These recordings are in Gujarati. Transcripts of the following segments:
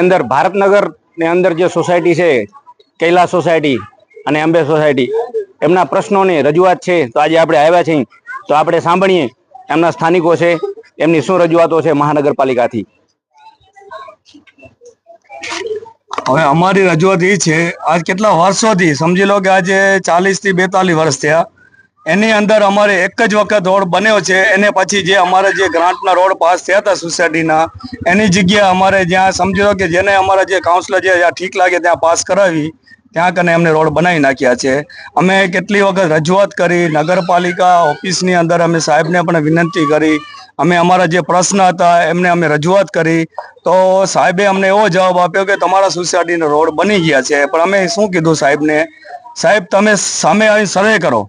અંદર ભારતનગર ની અંદર જે સોસાયટી છે, કૈલાસ સોસાયટી અને અંબે સોસાયટી, એમના પ્રશ્નોની રજૂઆત છે. તો આજે આપણે આવ્યા છીએ, તો આપણે સાંભળીએ એમના સ્થાનિકો છે, એમની શું રજૂઆતો છે મહાનગરપાલિકાથી. હવે અમારી રજૂઆત એ છે, આજ કેટલા વર્ષોથી સમજી લો કે આજે 40 થી 42 વર્ષ થયા, એની અંદર અમારે એક જ વખત રોડ બન્યો છે. એને પછી જે અમારે જે ગ્રાન્ટના રોડ પાસ થયા હતા સોસાયટીના, એની જગ્યાએ અમારે જ્યાં સમજી લો કે જેને અમારા જે કાઉન્સિલર જે ઠીક લાગે ત્યાં પાસ કરાવી, ત્યાં કને એમને રોડ બનાવી નાખ્યા છે. અમે કેટલી વખત રજૂઆત કરી, નગરપાલિકા ઓફિસની અંદર અમે સાહેબને પણ વિનંતી કરી, અમે અમારા જે પ્રશ્ન હતા એમને અમે રજૂઆત કરી, તો સાહેબે અમને એવો જવાબ આપ્યો કે તમારા સોસાયટીનો રોડ બની ગયા છે. પણ અમે શું કીધું સાહેબને, સાહેબ તમે સામે આવી સર્વે કરો,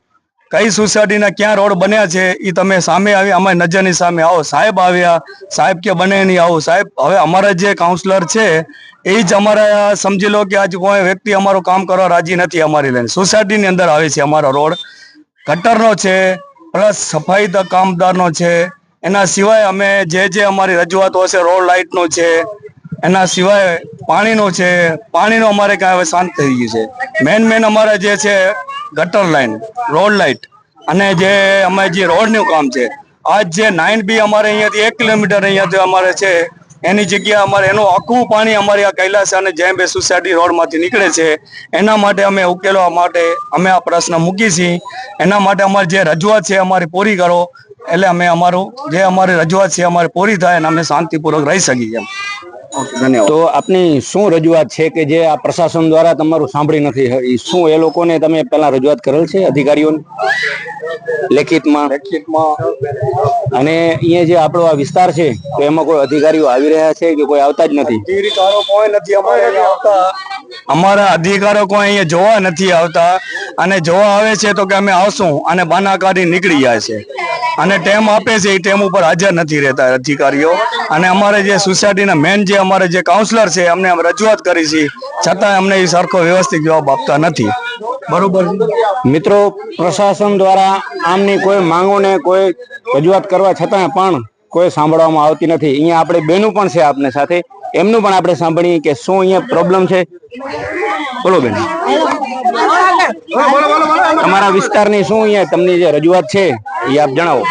કઈ સોસાયટીના ક્યાં રોડ બન્યા છે એ તમે સામે આવી અમારી નજરની સામે આવો. સાહેબ આવ્યા, સાહેબ કે બને નહીં આવું. સાહેબ હવે અમારા જે કાઉન્સિલર છે એ જ અમારા સમજી લો કે આજ કોઈ વ્યક્તિ અમારું કામ કરવા રાજી નથી. અમારી લઈને સોસાયટીની અંદર આવે છે અમારો રોડ ગટરનો છે, પ્લસ સફાઈ કામદારનો છે. એના સિવાય અમે જે અમારી રજૂઆતો હશે, રોડ લાઇટનો છે, એના સિવાય પાણીનો છે, પાણીનો અમારે કાંઈ હવે શાંત થઈ ગયું છે. મેન અમારે જે છે ગટર લાઈન, રોડ લાઇટ અને જે અમે જે રોડનું કામ છે. આજ જે 9B અમારે અહીંયાથી 1 કિલોમીટર અહીંયાથી અમારે છે, એની જગ્યાએ અમારે એનું આખું પાણી અમારી આ કૈલાસ અને જૈન સોસાયટી રોડમાંથી નીકળે છે. એના માટે અમે ઉકેલવા માટે અમે આ પ્રશ્ન મૂકી છીએ. એના માટે અમારી જે રજૂઆત છે અમારી પૂરી કરો, એટલે અમે અમારું જે અમારી રજૂઆત છે અમારી પૂરી થાય અને અમે શાંતિપૂર્વક રહી શકીએ. ધન્યવાદ. તો આપની શું રજૂઆત છે કે જે આ પ્રશાસન દ્વારા તમારું સાંભળી નથી? શું એ લોકોને તમે પહેલા રજૂઆત કરેલ છે અધિકારીઓને લેખિતમાં? અને અહીંયા જે આપણો આ વિસ્તાર છે તો એમાં કોઈ અધિકારીઓ આવી રહ્યા છે કે કોઈ આવતા જ નથી? અધિકારો કોઈ નથી આવતા, અમારા અધિકારો કોઈ અહીંયા જોવા નથી આવતા. અને જોવા આવે છે તો કે અમે આવશું અને બાના કાઢી નીકળી જાય છે. અને ટેમ આપે છે એ ટેમ ઉપર હાજર નથી રહેતા અધિકારીઓ. અને અમારે જે સોસાયટીના મેન જે અમારે જે કાઉન્સિલર છે અમને રજૂઆત કરી છે, છતાં અમને એ સરખો વ્યવસ્થિત જવાબ આપતા નથી. બરોબર મિત્રો, પ્રશાસન દ્વારા આમની કોઈ માંગોને કોઈ રજૂઆત કરવા છતાં પણ કોઈ સાંભળવામાં આવતી નથી. અહીંયા આપણે બેનું પણ છે આપને સાથે, એમનું પણ આપણે સાંભળીએ કે શું અહીંયા પ્રોબ્લેમ છે. બોલો બેન, તમારા વિસ્તારની શું અહીંયા તમને જે રજૂઆત છે એ આપ જણાવો.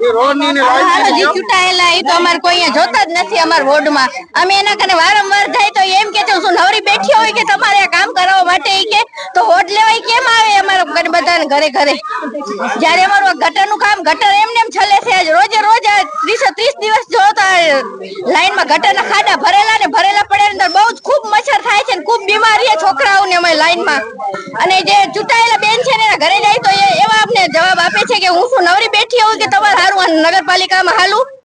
ચૂંટાયેલા એ તો અમારે કોઈ અહીંયા જોતા જ નથી અમારા વોર્ડમાં. અમે એના કને વારંવાર જાય તો એમ કે શું નવરી બેઠી હોય કે તમારે આ કામ કરાવવા માટે કે તો વોટ લેવાય કેમ આવે અમારા બધાને ઘરે ઘરે? જયારે અમારું ગટરનું કામ, ગટર એમને એમ છલે છે. રોજે રોજ 30 દિવસ જો તો લાઈનમાં ગટરના ખાડા ભરેલા ને ભરેલા પડે અંદર બહુ જ ખૂબ મચ્છર થાય છે ને ખૂબ બીમારી છોકરાઓને અમે લાઈનમાં. અને જે ચૂંટાયેલા બેન છે ને એના ઘરે જાય તો એવા અમને જવાબ આપે છે કે હું શું નવરી બેઠી હોઉં કે તમારે હારું નગરપાલિકામાં હાલું?